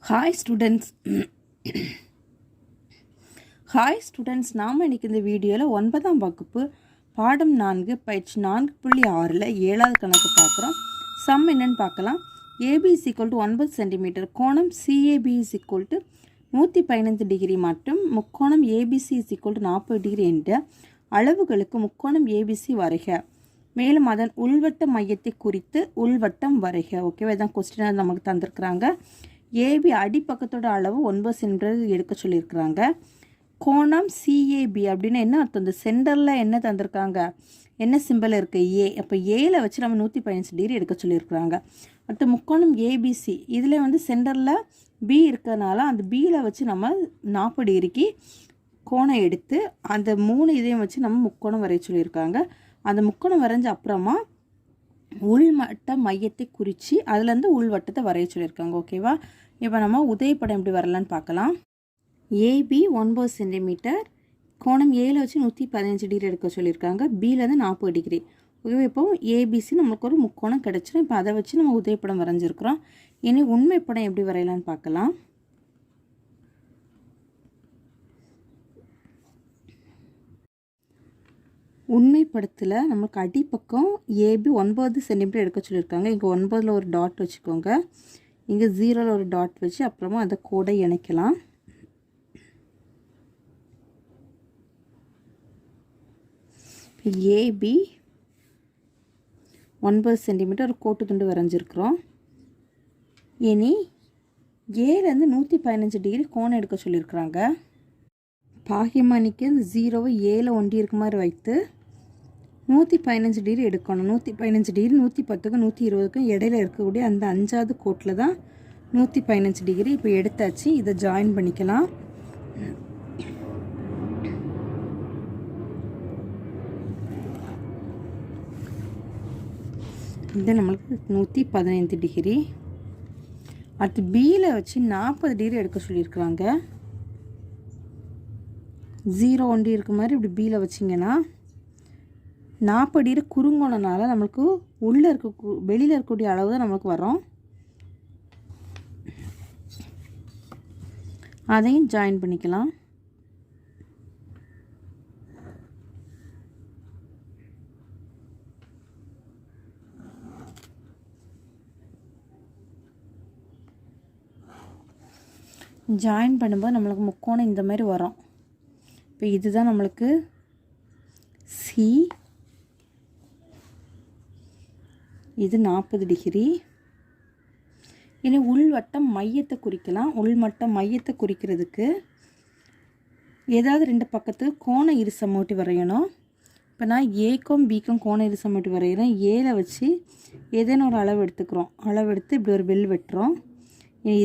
Hi students. நாம் இன்றைக்கி இந்த வீடியோவில் 9ஆம் வகுப்பு பாடம் 4 பயிற்சி 4.6 7வது கணக்கு பார்க்குறோம். சம் என்னன்னு பார்க்கலாம். ஏபி = 9 சென்டிமீட்டர், கோணம் சிஏபி = 115 டிகிரி மற்றும் முக்கோணம் ஏபிசி = 40 டிகிரி என்ற அளவுகளுக்கு முக்கோணம் ஏபிசி வரைக. மேலும் அதன் உள்வட்ட மையத்தை குறித்து உள்வட்டம் வரைக. ஓகேவா, இதான் கொஸ்டினாக நமக்கு தந்திருக்கிறாங்க. ஏபி அடிப்பக்கத்தோட அளவு 9 சென்டிமீட்டர் எடுக்க சொல்லியிருக்கிறாங்க. கோணம் சிஏபி அப்படின்னு என்ன அர்த்தம்? இந்த சென்டரில் என்ன தந்திருக்காங்க, என்ன சிம்பிள் இருக்குது? ஏ. அப்போ ஏல வச்சு நம்ம 115 டிகிரி எடுக்க சொல்லியிருக்கிறாங்க. அடுத்து முக்கோணம் ஏபிசி, இதில் சென்டரில் பி இருக்கிறதுனால அந்த பியில் வச்சு நம்ம 40 டிகிரிக்கு கோணம் எடுத்து அந்த 3 இதையும் வச்சு நம்ம முக்கோணம் வரைய சொல்லியிருக்காங்க. அந்த முக்கோணம் வரைஞ்ச அப்புறமா உள்வட்ட மையத்தை குறித்து அதுலேருந்து உள்வட்டத்தை வரைய சொல்லியிருக்காங்க. ஓகேவா, இப்போ நம்ம உதயப்படம் எப்படி வரலான்னு பார்க்கலாம். ஏபி 9 சென்டிமீட்டர், கோணம் ஏல வச்சு 115 டிகிரி எடுக்க சொல்லியிருக்காங்க. பியிலேருந்து 40 டிகிரி. ஓகேவா, இப்போ ஏபிசி நம்மளுக்கு ஒரு முக்கோணம் கிடச்சிடும். இப்போ அதை வச்சு நம்ம உதயப்படம் வரைஞ்சிருக்கிறோம். இனி உண்மைப்படம் எப்படி வரையலான்னு பார்க்கலாம். உண்மைப்படத்தில் நம்மளுக்கு அடிப்பக்கம் ஏபி 9 சென்டிமீட்டர் எடுக்க சொல்லியிருக்காங்க. இங்கே 9ல் ஒரு டாட் வச்சுக்கோங்க, இங்கே 0ல் ஒரு டாட் வச்சு அப்புறமா அதை கூட இணைக்கலாம். ஏபி 9 சென்டிமீட்டர் ஒரு கோட்டு துண்டு வரைஞ்சிருக்கிறோம். இனி ஏலேருந்து 115 டிகிரி கோணம் எடுக்க சொல்லியிருக்கிறாங்க. பாகியமானிக்கு அந்த 0வை ஏல ஒண்டி இருக்க மாதிரி வைத்து 115 டிகிரி எடுக்கணும். 115 டிகிரி 110க்கும் 120க்கும் இடையில இருக்கக்கூடிய அந்த 5வது கோட்டில் தான் 115 டிகிரி. இப்போ எடுத்தாச்சு, இதை ஜாயின் பண்ணிக்கலாம். இது நம்மளுக்கு 115 டிகிரி. அடுத்து பியில் வச்சு 40 டிகிரி எடுக்க சொல்லியிருக்கிறாங்க. 0 ஒண்டி இருக்க மாதிரி இப்படி பியில் வச்சிங்கன்னா 40 டிகிரி குறுங்கோணனால நம்மளுக்கு உள்ளே இருக்க வெளியில் இருக்கக்கூடிய அளவு தான் நம்மளுக்கு வரும். அதையும் ஜாயின் பண்ணிக்கலாம். ஜாயின் பண்ணும்போது நம்மளுக்கு முக்கோணம் இந்த மாதிரி வரும். இப்போ இதுதான் நம்மளுக்கு சி, இது 40 டிகிரி. இனி உள்வட்டம் மையத்தை குறிக்கலாம். உள்வட்ட மையத்தை குறிக்கிறதுக்கு ஏதாவது 2 பக்கத்துக்கு கோண இருசமூட்டி வரையணும். இப்போ நான் ஏக்கும் பிக்கும் கோண இருசமூட்டி வரைகிறேன். ஏல வச்சு ஏதேனும் ஒரு அளவு எடுத்துக்கிறோம். அளவு எடுத்து இப்படி ஒரு வில் வெட்டுறோம்.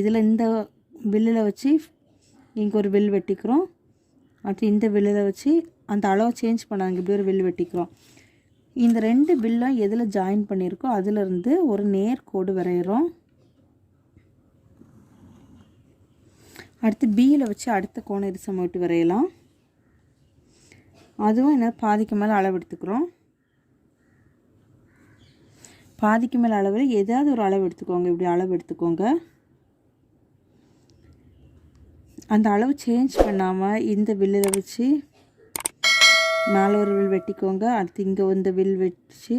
இதில் இந்த வில்லில் வச்சு இங்கே ஒரு வில் வெட்டிக்கிறோம். அடுத்து இந்த வில்லில் வச்சு அந்த அளவை சேஞ்ச் பண்ணாங்க, இப்படி ஒரு வில் வெட்டிக்கிறோம். இந்த 2 வில்லும் எதில் ஜாயின் பண்ணியிருக்கோ அதிலிருந்து ஒரு நேர்கோடு வரைகிறோம். அடுத்து பியில் வச்சு அடுத்த கோண இருசமூட்டி வரையலாம். அதுவும் என்ன, பாதிக்கு மேலே அளவு எடுத்துக்கிறோம். பாதிக்கு மேலே அளவில் ஏதாவது ஒரு அளவு எடுத்துக்கோங்க, இப்படி அளவு எடுத்துக்கோங்க. அந்த அளவு சேஞ்ச் பண்ணாமல் இந்த வில்லில் வச்சு மேலே ஒரு வில் வெட்டிக்கோங்க. அடுத்து இங்கே வந்து வில் வச்சு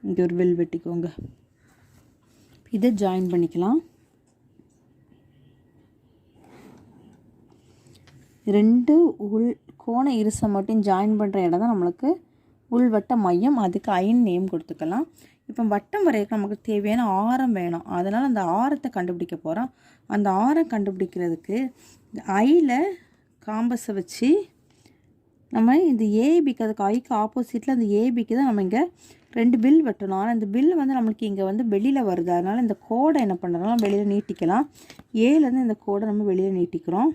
இங்கே ஒரு வில் வெட்டிக்கோங்க. இதை ஜாயின் பண்ணிக்கலாம். 2 உள் கோண இருசமூட்டியும் ஜாயின் பண்ணுற இடம் தான் நம்மளுக்கு உள்வட்ட மையம். அதுக்கு ஐன் நேம் கொடுத்துக்கலாம். இப்போ வட்டம் வரைய நமக்கு தேவையான ஆரம் வேணும். அதனால் அந்த ஆரத்தை கண்டுபிடிக்க போகிறோம். அந்த ஆரம் கண்டுபிடிக்கிறதுக்கு ஐயில் காம்பஸை வச்சு நம்ம இந்த ஏபிக்கு, அதுக்கு ஐக்கு ஆப்போசிட்டில் அந்த ஏபிக்கு தான் நம்ம இங்கே 2 பில் வெட்டணும். ஆனால் இந்த பில் நம்மளுக்கு இங்கே வெளியில் வருது. அதனால் இந்த கோடை என்ன பண்ணுறோம், வெளியில் நீட்டிக்கலாம். ஏலேருந்து இந்த கோடை நம்ம வெளியில் நீட்டிக்கிறோம்.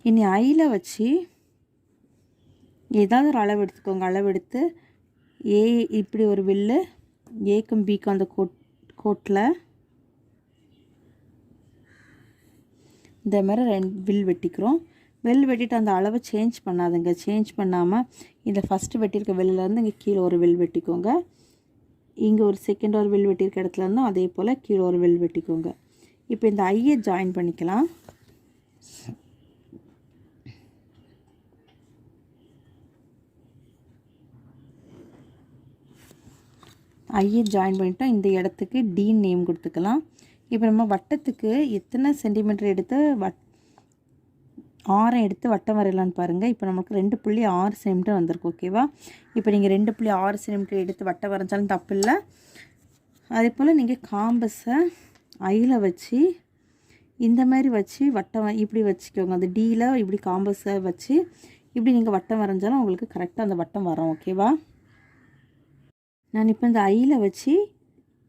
இனி ஐயில் வச்சு ஏதாவது ஒரு அளவு எடுத்துக்கோங்க. அளவு எடுத்து ஏ இப்படி ஒரு வில்லு, ஏக்கும் பிக்கும் அந்த கோட்டில் இந்த மாதிரி 2 வில் வெட்டிக்கிறோம். வில் வெட்டிட்டு அந்த அளவை சேஞ்ச் பண்ணாதுங்க. சேஞ்ச் பண்ணாமல் இந்த ஃபஸ்ட்டு வெட்டியிருக்க வில்லிலேருந்து இங்கே கீழே ஒரு வில் வெட்டிக்கோங்க. இங்கே ஒரு செகண்ட் ஒரு வில் வெட்டியிருக்க இடத்துல இருந்தும் அதே போல் கீழே ஒரு வில் வெட்டிக்கோங்க. இப்போ இந்த ஐயை ஜாயின் பண்ணிக்கலாம். ஐயை ஜாயின் பண்ணிட்டோம். இந்த இடத்துக்கு டீன் நேம் கொடுத்துக்கலாம். இப்போ நம்ம வட்டத்துக்கு எத்தனை சென்டிமீட்டர் எடுத்து ஆரம் எடுத்து வட்டம் வரையலான்னு பாருங்கள். இப்போ நமக்கு 2.6 சென்டிமீட்டர் வந்திருக்கு. ஓகேவா? இப்போ நீங்கள் 2.6 சென்டிமீட்டர் எடுத்து வட்டம் வரைஞ்சாலும் தப்பு இல்லை. அதே போல் நீங்கள் காம்பஸை ஐயில் வச்சு இந்த மாதிரி வச்சு வட்டம் இப்படி வச்சுக்கோங்க. அந்த டீயில் இப்படி காம்பஸை வச்சு இப்படி நீங்கள் வட்டம் வரைஞ்சாலும் உங்களுக்கு கரெக்டாக அந்த வட்டம் வரும். ஓகேவா? நான் இப்போ இந்த ஐயில் வச்சு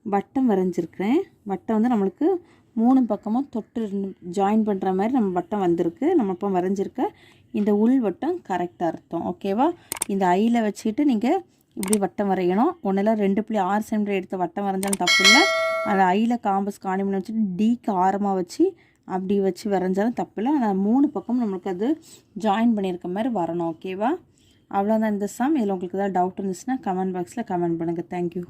வட்டம் வரைஞ்சிருக்கிறேன். வட்டம் வந்து நம்மளுக்கு 3 பக்கமும் தொட்டு ஜாயின் பண்ணுற மாதிரி நம்ம வட்டம் வந்திருக்கு. நம்ம இப்போ வரைஞ்சிருக்க இந்த உள் வட்டம் கரெக்டாக அர்த்தம். ஓகேவா? இந்த ஐயில் வச்சுட்டு நீங்கள் இப்படி வட்டம் வரையணும். ஒன்றில் 2.6 சென்டிமீட்டர் எடுத்து வட்டம் வரைஞ்சாலும் தப்பு இல்லை. அந்த ஐயில் காம்பஸ் காணிமணி வச்சுட்டு டீக்கு ஆரமாக வச்சு அப்படி வச்சு வரைஞ்சாலும் தப்பு இல்லை. ஆனால் 3 பக்கமும் நம்மளுக்கு அது ஜாயின் பண்ணியிருக்க மாதிரி வரணும். ஓகேவா? அவ்வளோதான் இந்த சம். இதில் உங்களுக்கு ஏதாவது டவுட் இருந்துச்சுன்னா கமெண்ட் பாக்ஸில் கமெண்ட் பண்ணுங்கள். தேங்க்யூ.